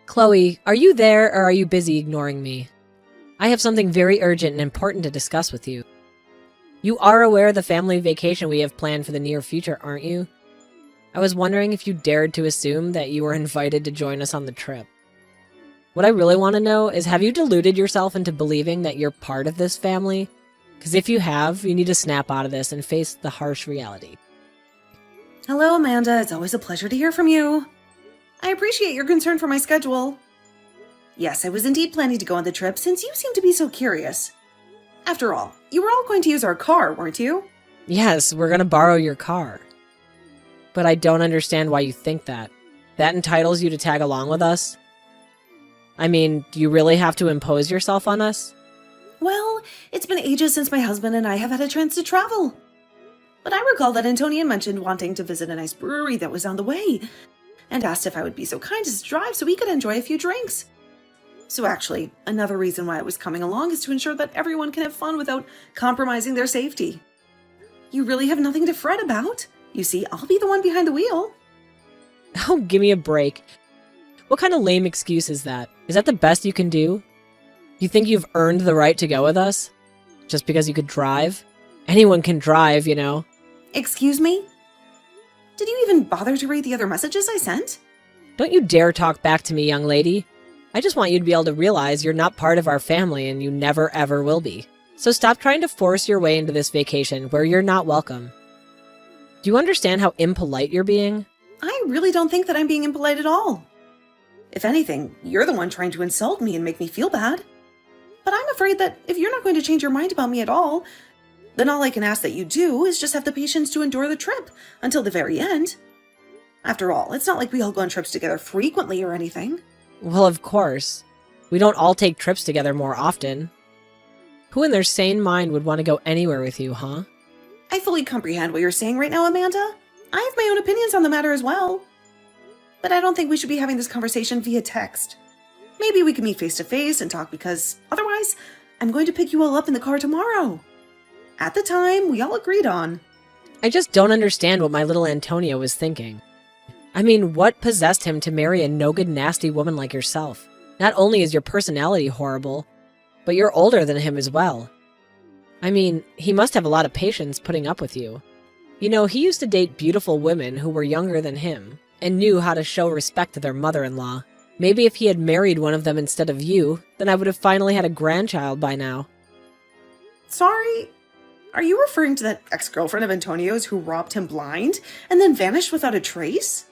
Chloe, are you there or are you busy ignoring me? I have something very urgent and important to discuss with you. You are aware of the family vacation we have planned for the near future, aren't you? I was wondering if you dared to assume that you were invited to join us on the trip. What I really want to know is, have you deluded yourself into believing that you're part of this family? Because if you have, you need to snap out of this and face the harsh reality. Hello, Amanda. It's always a pleasure to hear from you. I appreciate your concern for my schedule. Yes, I was indeed planning to go on the trip since you seem to be so curious. After all, you were all going to use our car, weren't you? Yes, we're going to borrow your car. But I don't understand why you think that. That entitles you to tag along with us? I mean, do you really have to impose yourself on us? Well, it's been ages since my husband and I have had a chance to travel. But I recall that Antonia mentioned wanting to visit a nice brewery that was on the way, and asked if I would be so kind as to drive so we could enjoy a few drinks. So actually, another reason why I was coming along is to ensure that everyone can have fun without compromising their safety. You really have nothing to fret about. You see, I'll be the one behind the wheel. Oh, give me a break. What kind of lame excuse is that? Is that the best you can do? You think you've earned the right to go with us? Just because you could drive? Anyone can drive, you know. Excuse me? Did you even bother to read the other messages I sent? Don't you dare talk back to me, young lady. I just want you to be able to realize you're not part of our family and you never ever will be. So stop trying to force your way into this vacation where you're not welcome. Do you understand how impolite you're being? I really don't think that I'm being impolite at all. If anything, you're the one trying to insult me and make me feel bad. But I'm afraid that if you're not going to change your mind about me at all, then all I can ask that you do is just have the patience to endure the trip until the very end. After all, it's not like we all go on trips together frequently or anything. Well, of course. We don't all take trips together more often. Who in their sane mind would want to go anywhere with you, huh? I fully comprehend what you're saying right now, Amanda. I have my own opinions on the matter as well. But I don't think we should be having this conversation via text. Maybe we can meet face to face and talk, because otherwise, I'm going to pick you all up in the car tomorrow. At the time we all agreed on. I just don't understand what my little Antonio was thinking. I mean, what possessed him to marry a no-good nasty woman like yourself? Not only is your personality horrible, but you're older than him as well. I mean, he must have a lot of patience putting up with you. You know, he used to date beautiful women who were younger than him, and knew how to show respect to their mother-in-law. Maybe if he had married one of them instead of you, then I would have finally had a grandchild by now. Sorry, are you referring to that ex-girlfriend of Antonio's who robbed him blind and then vanished without a trace?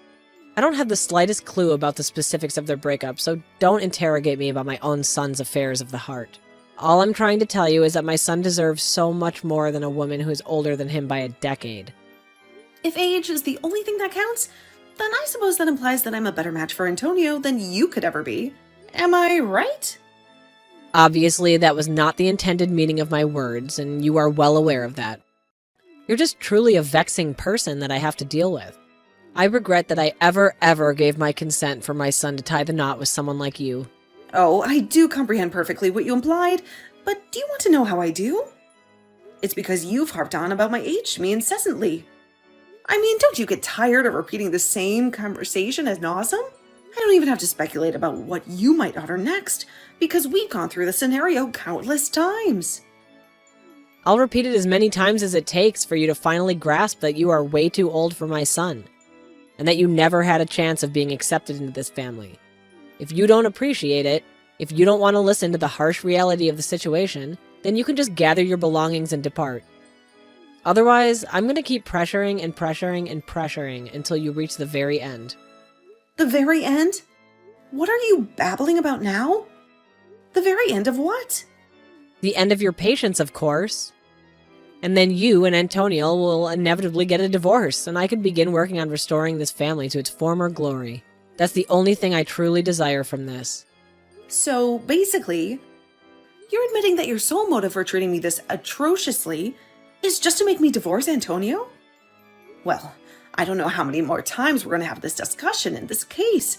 I don't have the slightest clue about the specifics of their breakup, so don't interrogate me about my own son's affairs of the heart. All I'm trying to tell you is that my son deserves so much more than a woman who is older than him by a decade. If age is the only thing that counts, then I suppose that implies that I'm a better match for Antonio than you could ever be. Am I right? Obviously, that was not the intended meaning of my words, and you are well aware of that. You're just truly a vexing person that I have to deal with. I regret that I ever gave my consent for my son to tie the knot with someone like you. Oh, I do comprehend perfectly what you implied, but do you want to know how I do? It's because you've harped on about my age to me incessantly. I mean, don't you get tired of repeating the same conversation ad nauseam? I don't even have to speculate about what you might utter next, because we've gone through the scenario countless times. I'll repeat it as many times as it takes for you to finally grasp that you are way too old for my son, and that you never had a chance of being accepted into this family. If you don't appreciate it, if you don't want to listen to the harsh reality of the situation, then you can just gather your belongings and depart. Otherwise, I'm going to keep pressuring and pressuring and pressuring until you reach the very end. The very end? What are you babbling about now? The very end of what? The end of your patience, of course. And then you and Antonio will inevitably get a divorce, and I could begin working on restoring this family to its former glory. That's the only thing I truly desire from this. So, basically, you're admitting that your sole motive for treating me this atrociously is just to make me divorce Antonio? Well, I don't know how many more times we're going to have this discussion in this case.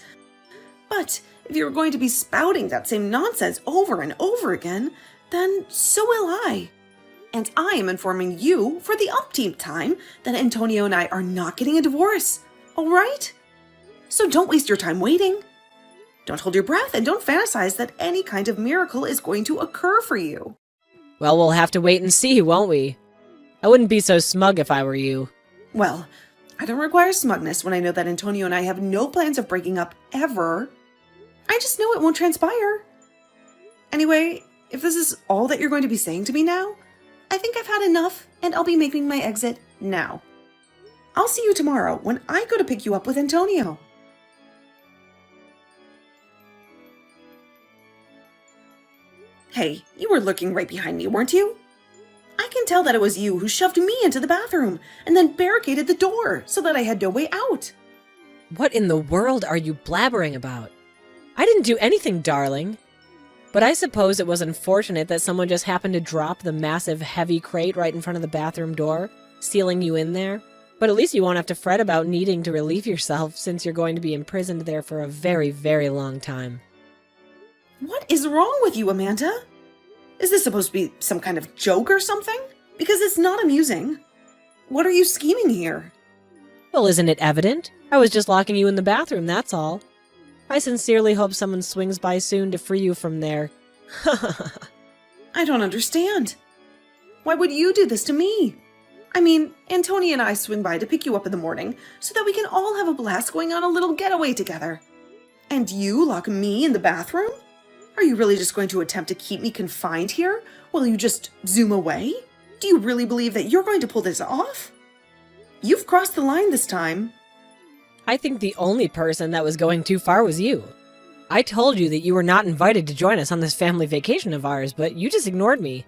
But if you're going to be spouting that same nonsense over and over again, then so will I. And I am informing you for the umpteenth time that Antonio and I are not getting a divorce, all right? So don't waste your time waiting. Don't hold your breath and don't fantasize that any kind of miracle is going to occur for you. Well, we'll have to wait and see, won't we? I wouldn't be so smug if I were you. Well, I don't require smugness when I know that Antonio and I have no plans of breaking up ever. I just know it won't transpire. Anyway, if this is all that you're going to be saying to me now, I think I've had enough and I'll be making my exit now. I'll see you tomorrow when I go to pick you up with Antonio. Hey, you were looking right behind me, weren't you? I can tell that it was you who shoved me into the bathroom and then barricaded the door so that I had no way out. What in the world are you blabbering about? I didn't do anything, darling. But I suppose it was unfortunate that someone just happened to drop the massive, heavy crate right in front of the bathroom door, sealing you in there. But at least you won't have to fret about needing to relieve yourself since you're going to be imprisoned there for a very, very long time. What is wrong with you, Amanda? Is this supposed to be some kind of joke or something? Because it's not amusing. What are you scheming here? Well, isn't it evident? I was just locking you in the bathroom, that's all. I sincerely hope someone swings by soon to free you from there. I don't understand. Why would you do this to me? I mean, Antonia and I swing by to pick you up in the morning so that we can all have a blast going on a little getaway together. And you lock me in the bathroom? Are you really just going to attempt to keep me confined here while you just zoom away? Do you really believe that you're going to pull this off? You've crossed the line this time. I think the only person that was going too far was you. I told you that you were not invited to join us on this family vacation of ours, but you just ignored me.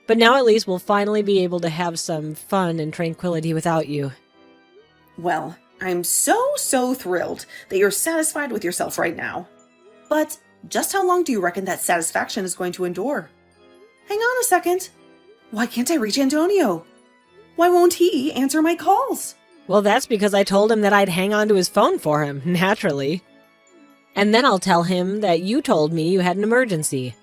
But now at least we'll finally be able to have some fun and tranquility without you. Well, I'm so thrilled that you're satisfied with yourself right now. But just how long do you reckon that satisfaction is going to endure? Hang on a second. Why can't I reach Antonio? Why won't he answer my calls? Well, that's because I told him that I'd hang on to his phone for him, naturally. And then I'll tell him that you told me you had an emergency.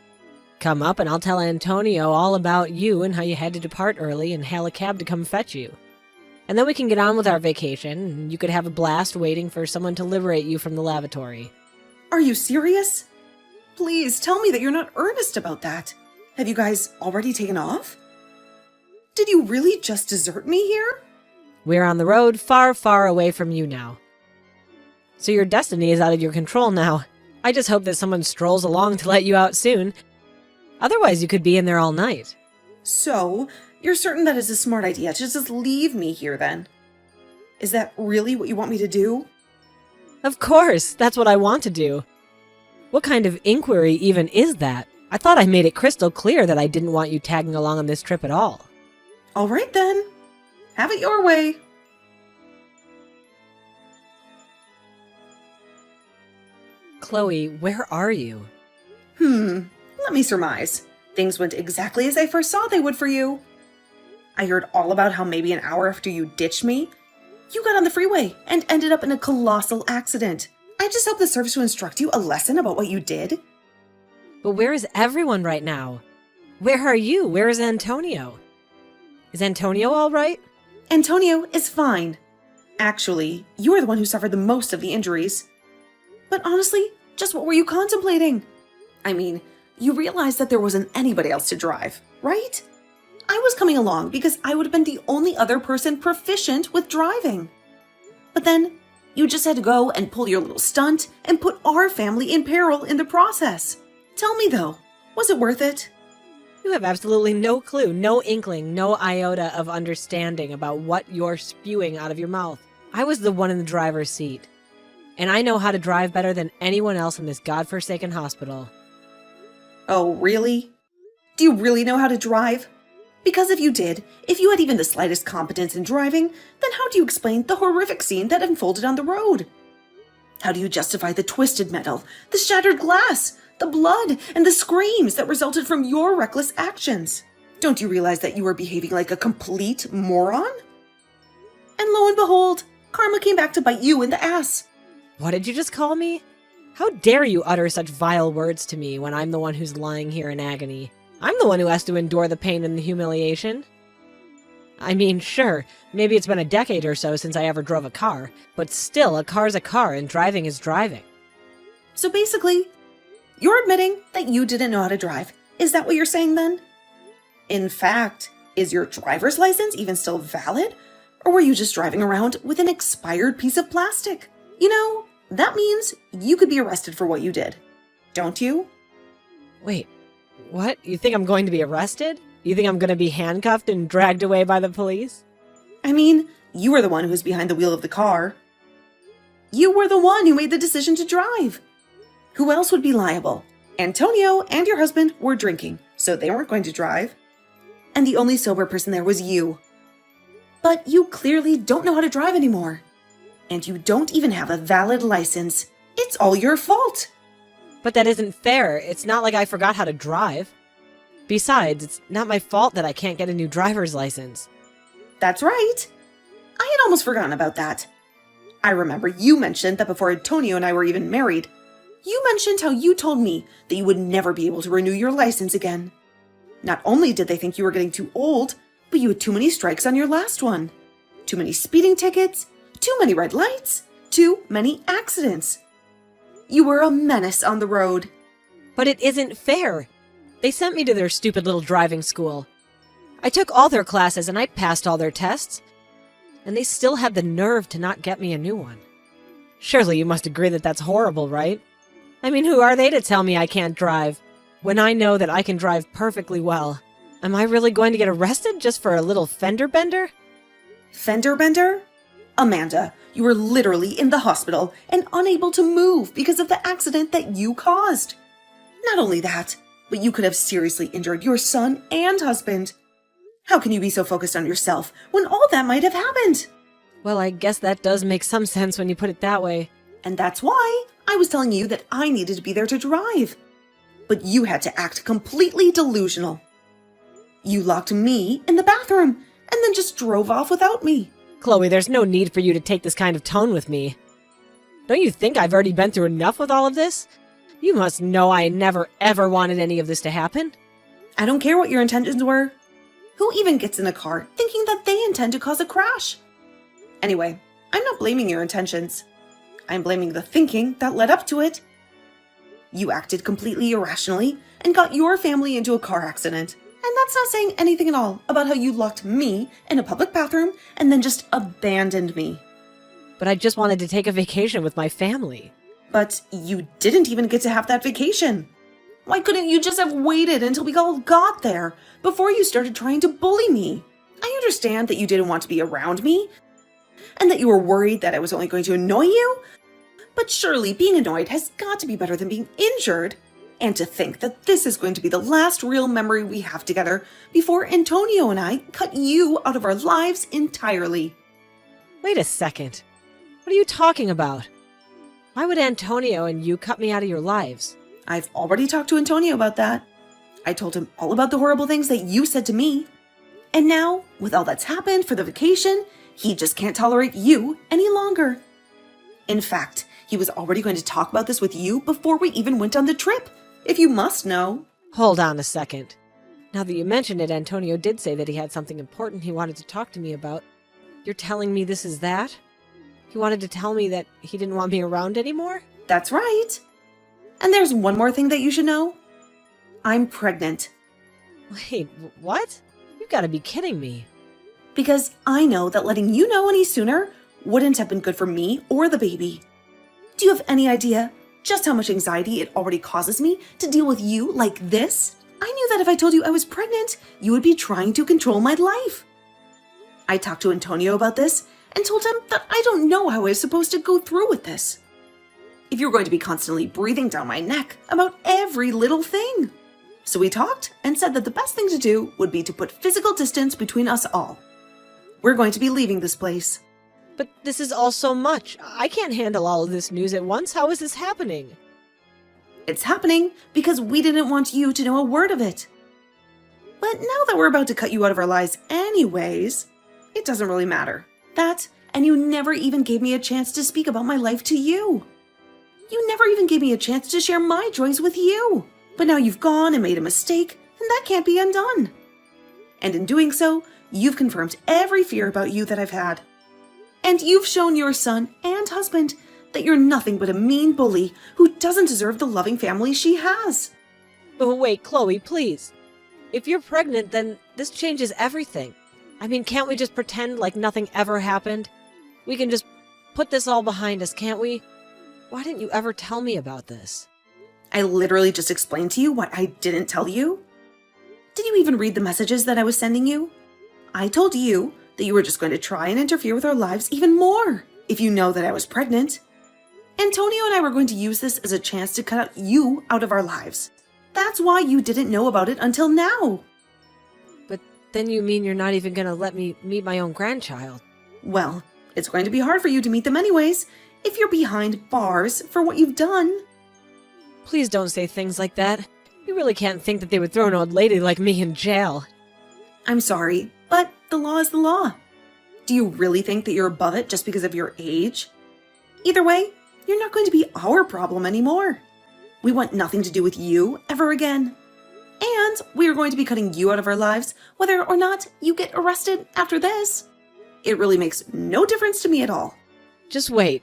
Come up and I'll tell Antonio all about you and how you had to depart early and hail a cab to come fetch you. And then we can get on with our vacation, and you could have a blast waiting for someone to liberate you from the lavatory. Are you serious? Please tell me that you're not earnest about that. Have you guys already taken off? Did you really just desert me here? We're on the road far, far away from you now. So your destiny is out of your control now. I just hope that someone strolls along to let you out soon. Otherwise, you could be in there all night. So, you're certain that it's a smart idea to just leave me here then? Is that really what you want me to do? Of course, that's what I want to do. What kind of inquiry even is that? I thought I made it crystal clear that I didn't want you tagging along on this trip at all. All right then. Have it your way. Chloe, where are you? Let me surmise. Things went exactly as I first saw they would for you. I heard all about how maybe an hour after you ditched me, you got on the freeway and ended up in a colossal accident. I just hope this serves to instruct you a lesson about what you did. But where is everyone right now? Where are you? Where is Antonio? Is Antonio all right? Antonio is fine. Actually, you are the one who suffered the most of the injuries. But honestly, just what were you contemplating? I mean, you realized that there wasn't anybody else to drive, right? I was coming along because I would have been the only other person proficient with driving. But then, you just had to go and pull your little stunt and put our family in peril in the process. Tell me though, was it worth it? You have absolutely no clue, no inkling, no iota of understanding about what you're spewing out of your mouth. I was the one in the driver's seat. And I know how to drive better than anyone else in this godforsaken hospital. Oh, really? Do you really know how to drive? Because if you did, if you had even the slightest competence in driving, then how do you explain the horrific scene that unfolded on the road? How do you justify the twisted metal, the shattered glass, the blood, and the screams that resulted from your reckless actions? Don't you realize that you were behaving like a complete moron? And lo and behold, karma came back to bite you in the ass. What did you just call me? How dare you utter such vile words to me when I'm the one who's lying here in agony? I'm the one who has to endure the pain and the humiliation. I mean, sure, maybe it's been a decade or so since I ever drove a car, but still, a car's a car and driving is driving. So basically, you're admitting that you didn't know how to drive. Is that what you're saying then? In fact, is your driver's license even still valid? Or were you just driving around with an expired piece of plastic? You know, that means you could be arrested for what you did. Don't you? Wait, what? You think I'm going to be arrested? You think I'm going to be handcuffed and dragged away by the police? I mean, you were the one who was behind the wheel of the car. You were the one who made the decision to drive. Who else would be liable? Antonio and your husband were drinking, so they weren't going to drive. And the only sober person there was you. But you clearly don't know how to drive anymore. And you don't even have a valid license. It's all your fault. But that isn't fair. It's not like I forgot how to drive. Besides, it's not my fault that I can't get a new driver's license. That's right. I had almost forgotten about that. I remember you mentioned that before Antonio and I were even married, you mentioned how you told me that you would never be able to renew your license again. Not only did they think you were getting too old, but you had too many strikes on your last one. Too many speeding tickets, too many red lights, too many accidents. You were a menace on the road. But it isn't fair. They sent me to their stupid little driving school. I took all their classes and I passed all their tests. And they still had the nerve to not get me a new one. Surely you must agree that that's horrible, right? I mean, who are they to tell me I can't drive? When I know that I can drive perfectly well. Am I really going to get arrested just for a little fender bender? Fender bender? Amanda, you were literally in the hospital and unable to move because of the accident that you caused. Not only that, but you could have seriously injured your son and husband. How can you be so focused on yourself when all that might have happened? Well, I guess that does make some sense when you put it that way. And that's why I was telling you that I needed to be there to drive. But you had to act completely delusional. You locked me in the bathroom and then just drove off without me. Chloe, there's no need for you to take this kind of tone with me. Don't you think I've already been through enough with all of this? You must know I never ever wanted any of this to happen. I don't care what your intentions were. Who even gets in a car thinking that they intend to cause a crash? Anyway, I'm not blaming your intentions. I'm blaming the thinking that led up to it. You acted completely irrationally and got your family into a car accident. And that's not saying anything at all about how you locked me in a public bathroom and then just abandoned me. But I just wanted to take a vacation with my family. But you didn't even get to have that vacation. Why couldn't you just have waited until we all got there before you started trying to bully me? I understand that you didn't want to be around me and that you were worried that I was only going to annoy you. But surely being annoyed has got to be better than being injured. And to think that this is going to be the last real memory we have together before Antonio and I cut you out of our lives entirely. Wait a second. What are you talking about? Why would Antonio and you cut me out of your lives? I've already talked to Antonio about that. I told him all about the horrible things that you said to me. And now, with all that's happened for the vacation, he just can't tolerate you any longer. In fact, he was already going to talk about this with you before we even went on the trip, if you must know. Hold on a second. Now that you mention it, Antonio did say that he had something important he wanted to talk to me about. You're telling me this is that? He wanted to tell me that he didn't want me around anymore? That's right. And there's one more thing that you should know. I'm pregnant. Wait, what? You've got to be kidding me. Because I know that letting you know any sooner wouldn't have been good for me or the baby. Do you have any idea just how much anxiety it already causes me to deal with you like this? I knew that if I told you I was pregnant, you would be trying to control my life. I talked to Antonio about this and told him that I don't know how I was supposed to go through with this. If you're going to be constantly breathing down my neck about every little thing. So we talked and said that the best thing to do would be to put physical distance between us all. We're going to be leaving this place. But this is all so much. I can't handle all of this news at once. How is this happening? It's happening because we didn't want you to know a word of it. But now that we're about to cut you out of our lives anyways, it doesn't really matter. That, and you never even gave me a chance to speak about my life to you. You never even gave me a chance to share my joys with you. But now you've gone and made a mistake, and that can't be undone. And in doing so, you've confirmed every fear about you that I've had. And you've shown your son and husband that you're nothing but a mean bully who doesn't deserve the loving family she has. Oh, wait, Chloe, please. If you're pregnant, then this changes everything. I mean, can't we just pretend like nothing ever happened? We can just put this all behind us, can't we? Why didn't you ever tell me about this? I literally just explained to you what I didn't tell you. Did you even read the messages that I was sending you? I told you that you were just going to try and interfere with our lives even more if you know that I was pregnant. Antonio and I were going to use this as a chance to cut you out of our lives. That's why you didn't know about it until now. But then you mean you're not even going to let me meet my own grandchild? Well, it's going to be hard for you to meet them anyways if you're behind bars for what you've done. Please don't say things like that. You really can't think that they would throw an old lady like me in jail. I'm sorry, but the law is the law. Do you really think that you're above it just because of your age? Either way, you're not going to be our problem anymore. We want nothing to do with you ever again. And we are going to be cutting you out of our lives, whether or not you get arrested after this. It really makes no difference to me at all. Just wait.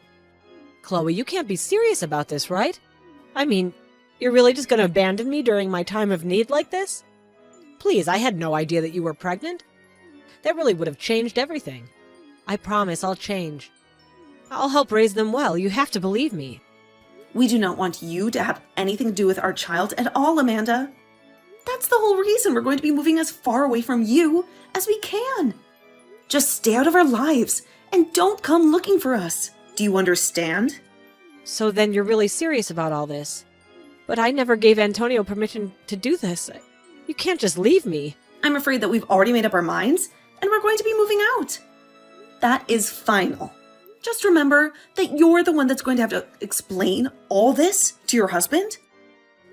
Chloe, you can't be serious about this, right? I mean, you're really just going to abandon me during my time of need like this? Please, I had no idea that you were pregnant. That really would have changed everything. I promise I'll change. I'll help raise them well. You have to believe me. We do not want you to have anything to do with our child at all, Amanda. That's the whole reason we're going to be moving as far away from you as we can. Just stay out of our lives and don't come looking for us. Do you understand? So then you're really serious about all this. But I never gave Antonio permission to do this. You can't just leave me. I'm afraid that we've already made up our minds and we're going to be moving out. That is final. Just remember that you're the one that's going to have to explain all this to your husband.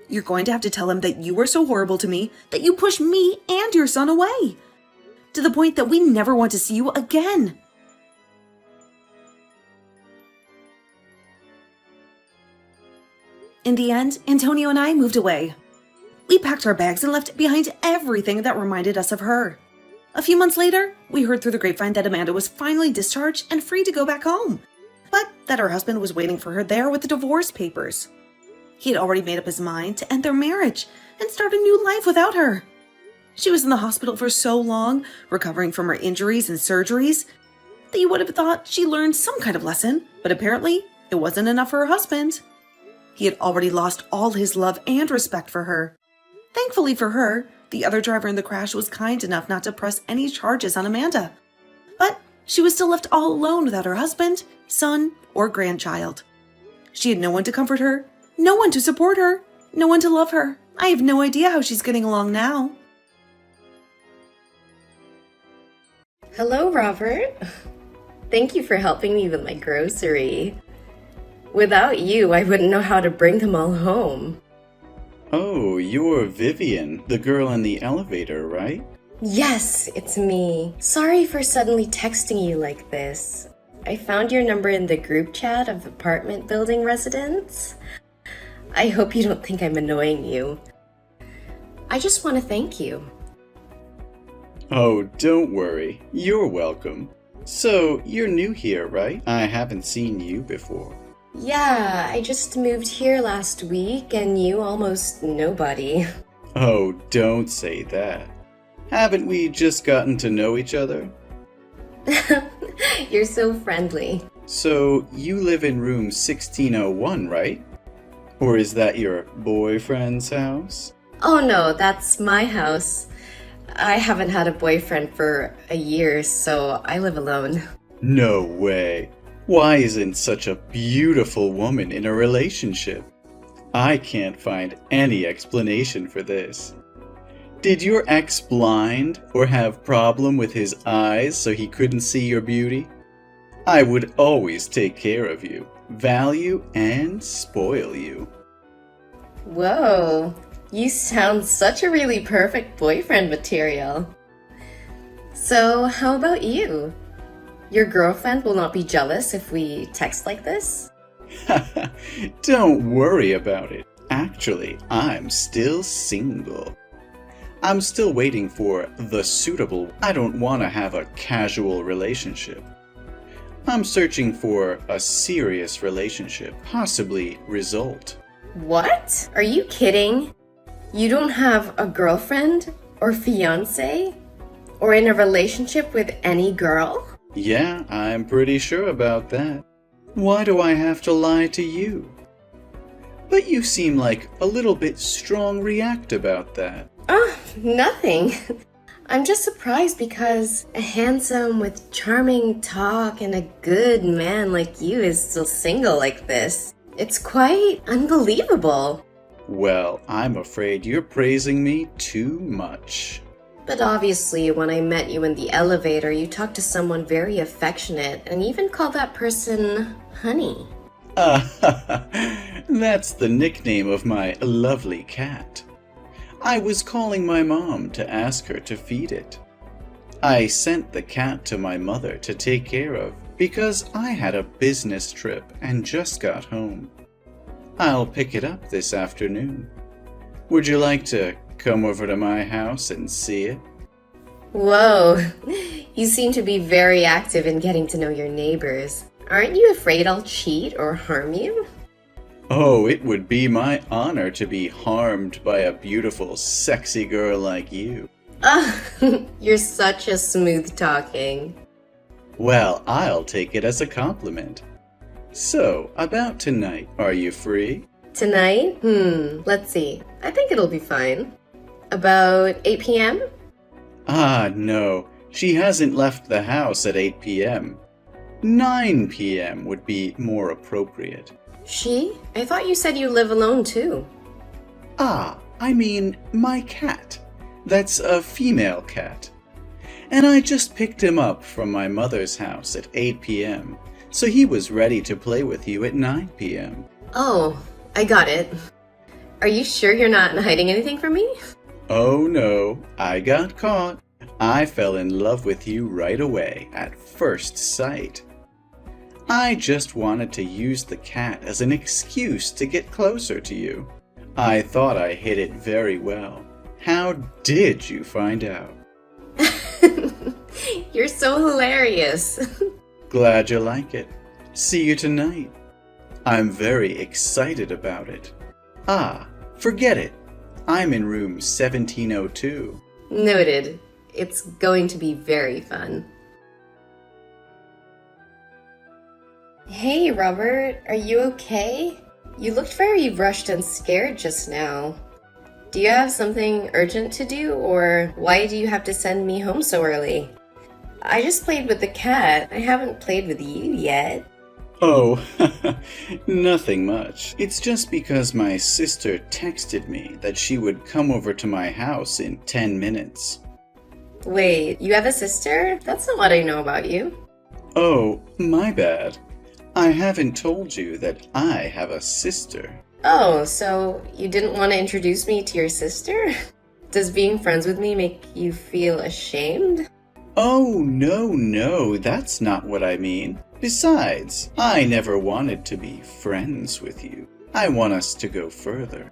You're going to have to tell him that you were so horrible to me that you pushed me and your son away, to the point that we never want to see you again. In the end, Antonio and I moved away. We packed our bags and left behind everything that reminded us of her. A few months later, we heard through the grapevine that Amanda was finally discharged and free to go back home, but that her husband was waiting for her there with the divorce papers. He had already made up his mind to end their marriage and start a new life without her. She was in the hospital for so long, recovering from her injuries and surgeries, that you would have thought she learned some kind of lesson, but apparently it wasn't enough for her husband. He had already lost all his love and respect for her. Thankfully for her, the other driver in the crash was kind enough not to press any charges on Amanda. But she was still left all alone without her husband, son, or grandchild. She had no one to comfort her, no one to support her, no one to love her. I have no idea how she's getting along now. Hello, Robert. Thank you for helping me with my grocery. Without you, I wouldn't know how to bring them all home. Oh, you're Vivian, the girl in the elevator, right? Yes, it's me. Sorry for suddenly texting you like this. I found your number in the group chat of apartment building residents. I hope you don't think I'm annoying you. I just want to thank you. Oh, don't worry. You're welcome. So, you're new here, right? I haven't seen you before. Yeah, I just moved here last week and you almost nobody. Oh, don't say that. Haven't we just gotten to know each other? You're so friendly. So, you live in room 1601, right? Or is that your boyfriend's house? Oh no, that's my house. I haven't had a boyfriend for a year, so I live alone. No way. Why isn't such a beautiful woman in a relationship? I can't find any explanation for this. Did your ex blind or have problem with his eyes so he couldn't see your beauty? I would always take care of you, value and spoil you. Whoa, you sound such a really perfect boyfriend material. So, how about you? Your girlfriend will not be jealous if we text like this? Don't worry about it. Actually, I'm still single. I'm still waiting for the suitable. I don't want to have a casual relationship. I'm searching for a serious relationship, possibly result. What? Are you kidding? You don't have a girlfriend or fiance? Or in a relationship with any girl? Yeah, I'm pretty sure about that. Why do I have to lie to you? But you seem like a little bit strong react about that. Oh, nothing. I'm just surprised because a handsome with charming talk and a good man like you is still single like this. It's quite unbelievable. Well, I'm afraid you're praising me too much. But obviously, when I met you in the elevator, you talked to someone very affectionate and even called that person Honey. That's the nickname of my lovely cat. I was calling my mom to ask her to feed it. I sent the cat to my mother to take care of because I had a business trip and just got home. I'll pick it up this afternoon. Would you like to come over to my house and see it? Whoa, you seem to be very active in getting to know your neighbors. Aren't you afraid I'll cheat or harm you? Oh, it would be my honor to be harmed by a beautiful, sexy girl like you. Ah, you're such a smooth talking. Well, I'll take it as a compliment. So, about tonight, are you free? Tonight? Let's see. I think it'll be fine. About 8 p.m.? Ah, no. She hasn't left the house at 8 p.m. 9 p.m. would be more appropriate. She? I thought you said you live alone too. Ah, I mean, my cat. That's a female cat. And I just picked him up from my mother's house at 8 p.m., so he was ready to play with you at 9 p.m. Oh, I got it. Are you sure you're not hiding anything from me? Oh no, I got caught. I fell in love with you right away at first sight. I just wanted to use the cat as an excuse to get closer to you. I thought I hid it very well. How did you find out? You're so hilarious. Glad you like it. See you tonight. I'm very excited about it. Ah, forget it. I'm in room 1702. Noted. It's going to be very fun. Hey, Robert, are you okay? You looked very rushed and scared just now. Do you have something urgent to do, or why do you have to send me home so early? I just played with the cat. I haven't played with you yet. Oh, nothing much. It's just because my sister texted me that she would come over to my house in 10 minutes. Wait, you have a sister? That's not what I know about you. Oh, my bad. I haven't told you that I have a sister. Oh, so you didn't want to introduce me to your sister? Does being friends with me make you feel ashamed? Oh, no, that's not what I mean. Besides, I never wanted to be friends with you. I want us to go further.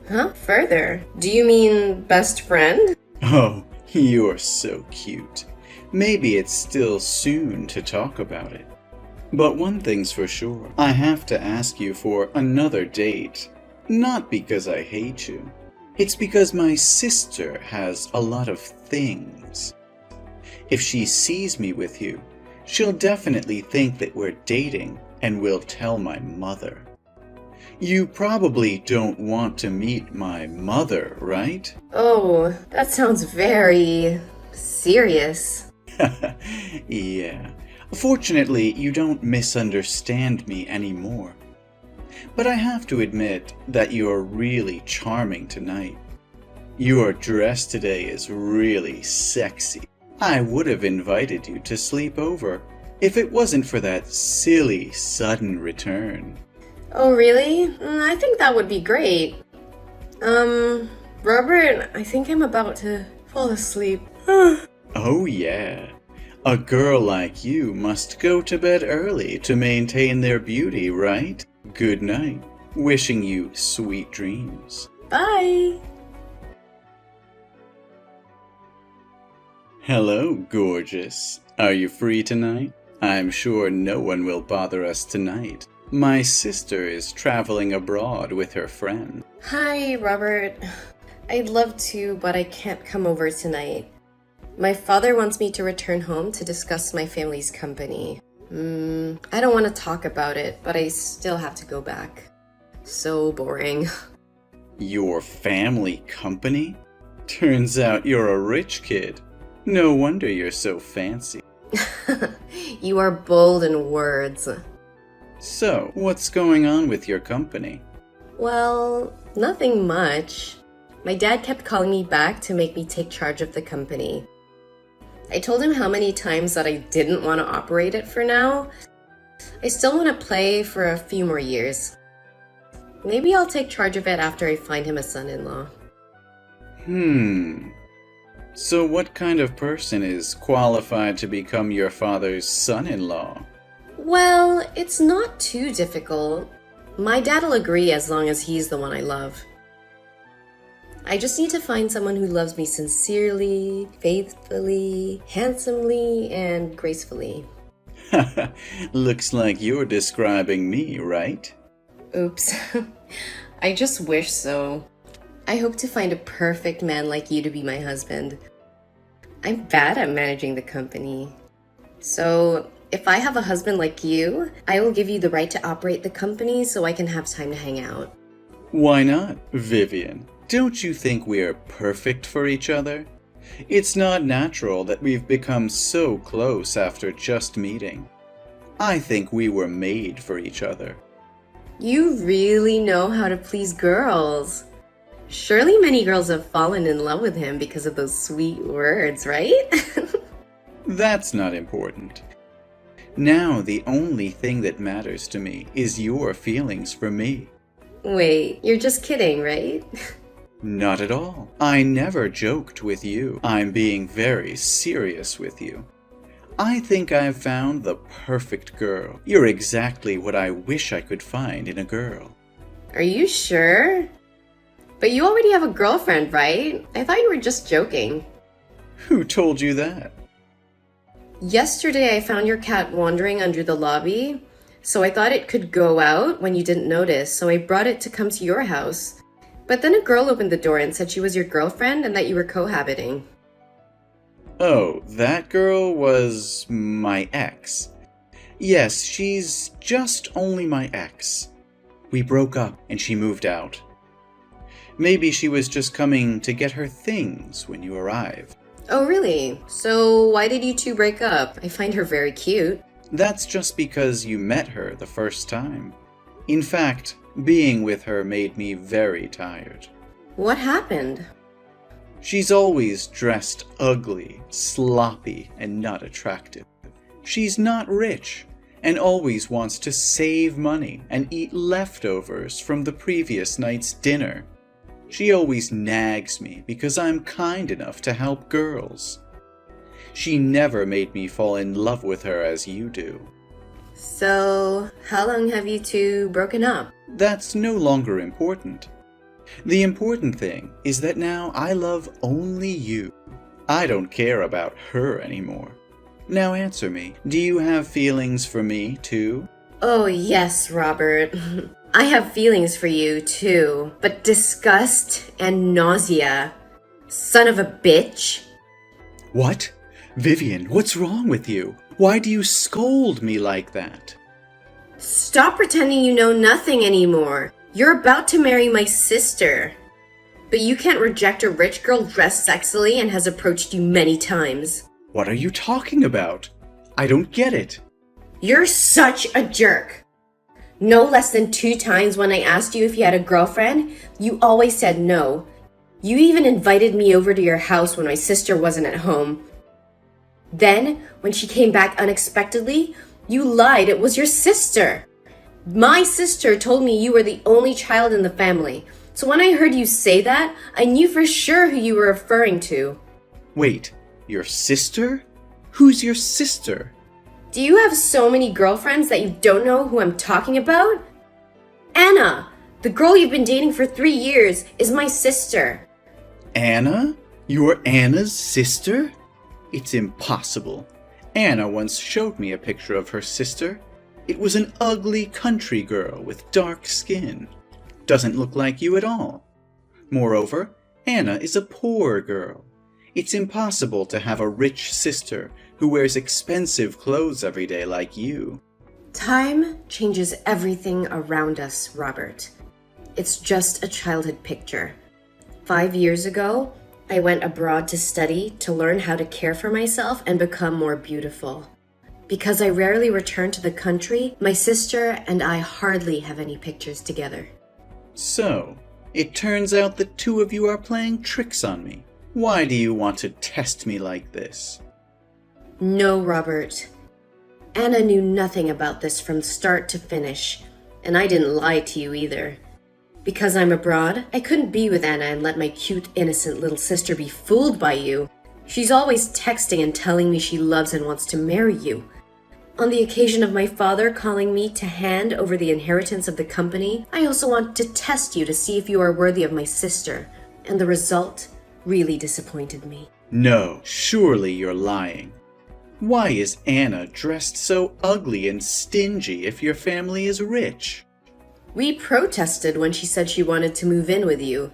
Huh? Further? Do you mean best friend? Oh, you're so cute. Maybe it's still soon to talk about it. But one thing's for sure, I have to ask you for another date. Not because I hate you. It's because my sister has a lot of things. If she sees me with you, she'll definitely think that we're dating and will tell my mother. You probably don't want to meet my mother, right? Oh, that sounds very serious. Yeah. Fortunately, you don't misunderstand me anymore. But I have to admit that you're really charming tonight. Your dress today is really sexy. I would have invited you to sleep over if it wasn't for that silly sudden return. Oh, really? I think that would be great. Robert, I think I'm about to fall asleep. Oh yeah. A girl like you must go to bed early to maintain their beauty, right? Good night. Wishing you sweet dreams. Bye! Hello, gorgeous. Are you free tonight? I'm sure no one will bother us tonight. My sister is traveling abroad with her friend. Hi, Robert. I'd love to, but I can't come over tonight. My father wants me to return home to discuss my family's company. I don't want to talk about it, but I still have to go back. So boring. Your family company? Turns out you're a rich kid. No wonder you're so fancy. You are bold in words. So, what's going on with your company? Well, nothing much. My dad kept calling me back to make me take charge of the company. I told him how many times that I didn't want to operate it for now. I still want to play for a few more years. Maybe I'll take charge of it after I find him a son-in-law. So what kind of person is qualified to become your father's son-in-law? Well, it's not too difficult. My dad'll agree as long as he's the one I love. I just need to find someone who loves me sincerely, faithfully, handsomely, and gracefully. Looks like you're describing me, right? Oops. I just wish so. I hope to find a perfect man like you to be my husband. I'm bad at managing the company. So, if I have a husband like you, I will give you the right to operate the company so I can have time to hang out. Why not, Vivian? Don't you think we're perfect for each other? It's not natural that we've become so close after just meeting. I think we were made for each other. You really know how to please girls. Surely many girls have fallen in love with him because of those sweet words, right? That's not important. Now the only thing that matters to me is your feelings for me. Wait, you're just kidding, right? Not at all. I never joked with you. I'm being very serious with you. I think I've found the perfect girl. You're exactly what I wish I could find in a girl. Are you sure? But you already have a girlfriend, right? I thought you were just joking. Who told you that? Yesterday I found your cat wandering under the lobby, so I thought it could go out when you didn't notice, so I brought it to come to your house. But then a girl opened the door and said she was your girlfriend and that you were cohabiting. Oh, that girl was my ex. Yes, she's just only my ex. We broke up and she moved out. Maybe she was just coming to get her things when you arrived. Oh, really? So why did you two break up? I find her very cute. That's just because you met her the first time. In fact, being with her made me very tired. What happened? She's always dressed ugly, sloppy, and not attractive. She's not rich, and always wants to save money and eat leftovers from the previous night's dinner. She always nags me because I'm kind enough to help girls. She never made me fall in love with her as you do. So, how long have you two broken up? That's no longer important. The important thing is that now I love only you. I don't care about her anymore. Now answer me, do you have feelings for me too? Oh, yes, Robert. I have feelings for you too, but disgust and nausea. Son of a bitch. What? Vivian, what's wrong with you? Why do you scold me like that? Stop pretending you know nothing anymore. You're about to marry my sister. But you can't reject a rich girl dressed sexily and has approached you many times. What are you talking about? I don't get it. You're such a jerk. No less than 2 times when I asked you if you had a girlfriend, you always said no. You even invited me over to your house when my sister wasn't at home. Then, when she came back unexpectedly, you lied it was your sister. My sister told me you were the only child in the family. So when I heard you say that, I knew for sure who you were referring to. Wait, your sister? Who's your sister? Do you have so many girlfriends that you don't know who I'm talking about? Anna, the girl you've been dating for 3 years, is my sister. Anna? You're Anna's sister? It's impossible. Anna once showed me a picture of her sister. It was an ugly country girl with dark skin. Doesn't look like you at all. Moreover, Anna is a poor girl. It's impossible to have a rich sister who wears expensive clothes every day like you. Time changes everything around us, Robert. It's just a childhood picture. 5 years ago, I went abroad to study to learn how to care for myself and become more beautiful. Because I rarely return to the country, my sister and I hardly have any pictures together. So, it turns out the two of you are playing tricks on me. Why do you want to test me like this? No, Robert. Anna knew nothing about this from start to finish, and I didn't lie to you either. Because I'm abroad, I couldn't be with Anna and let my cute, innocent little sister be fooled by you. She's always texting and telling me she loves and wants to marry you. On the occasion of my father calling me to hand over the inheritance of the company, I also want to test you to see if you are worthy of my sister, and the result really disappointed me. No, surely you're lying. Why is Anna dressed so ugly and stingy if your family is rich? We protested when she said she wanted to move in with you.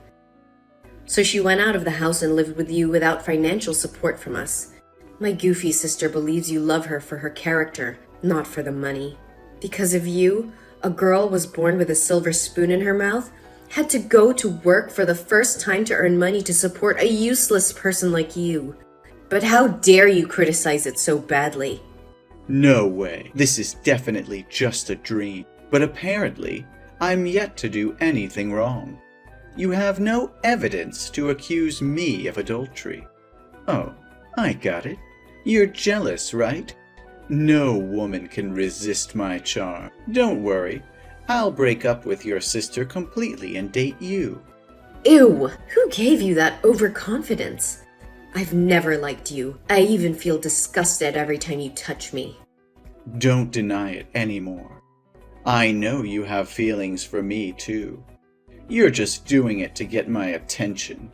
So she went out of the house and lived with you without financial support from us. My goofy sister believes you love her for her character, not for the money. Because of you, a girl was born with a silver spoon in her mouth, had to go to work for the first time to earn money to support a useless person like you. But how dare you criticize it so badly? No way. This is definitely just a dream. But apparently, I'm yet to do anything wrong. You have no evidence to accuse me of adultery. Oh, I got it. You're jealous, right? No woman can resist my charm. Don't worry. I'll break up with your sister completely and date you. Ew! Who gave you that overconfidence? I've never liked you. I even feel disgusted every time you touch me. Don't deny it anymore. I know you have feelings for me too. You're just doing it to get my attention.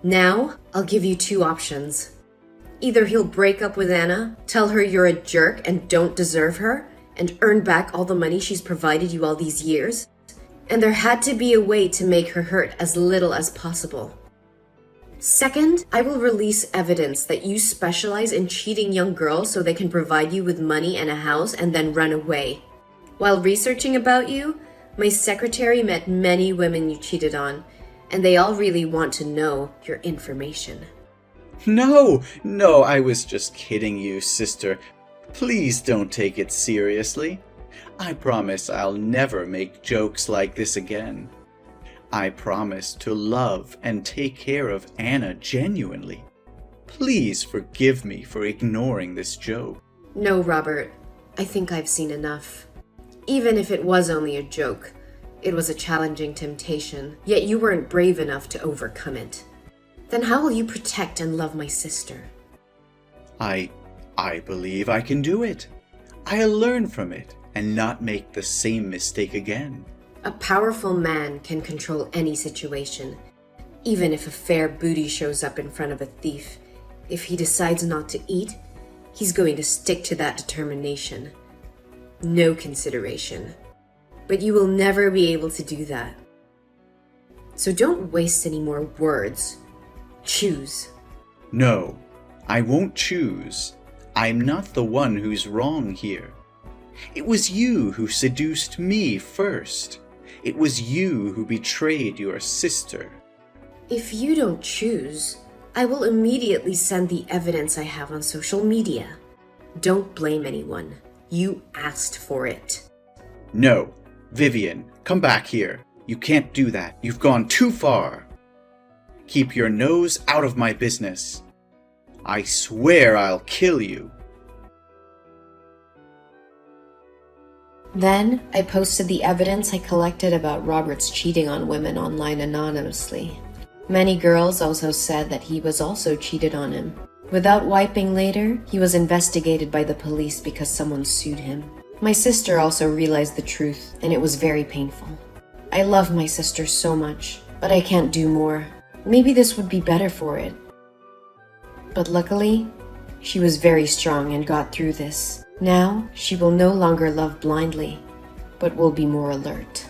Now, I'll give you 2 options. Either he'll break up with Anna, tell her you're a jerk and don't deserve her, and earn back all the money she's provided you all these years, and there had to be a way to make her hurt as little as possible. Second, I will release evidence that you specialize in cheating young girls so they can provide you with money and a house and then run away. While researching about you, my secretary met many women you cheated on, and they all really want to know your information. No, I was just kidding you, sister. Please don't take it seriously. I promise I'll never make jokes like this again. I promise to love and take care of Anna genuinely. Please forgive me for ignoring this joke. No, Robert. I think I've seen enough. Even if it was only a joke, it was a challenging temptation, yet you weren't brave enough to overcome it. Then how will you protect and love my sister? I believe I can do it. I'll learn from it and not make the same mistake again. A powerful man can control any situation. Even if a fair booty shows up in front of a thief, if he decides not to eat, he's going to stick to that determination. No consideration. But you will never be able to do that. So don't waste any more words. Choose. No, I won't choose. I'm not the one who's wrong here. It was you who seduced me first. It was you who betrayed your sister. If you don't choose, I will immediately send the evidence I have on social media. Don't blame anyone. You asked for it. No, Vivian, come back here. You can't do that. You've gone too far. Keep your nose out of my business. I swear I'll kill you. Then I posted the evidence I collected about Robert's cheating on women online anonymously. Many girls also said that he was also cheated on him. Without wiping later, he was investigated by the police because someone sued him. My sister also realized the truth, and it was very painful. I love my sister so much, but I can't do more. Maybe this would be better for it. But luckily, She was very strong and got through this. Now, she will no longer love blindly, but will be more alert.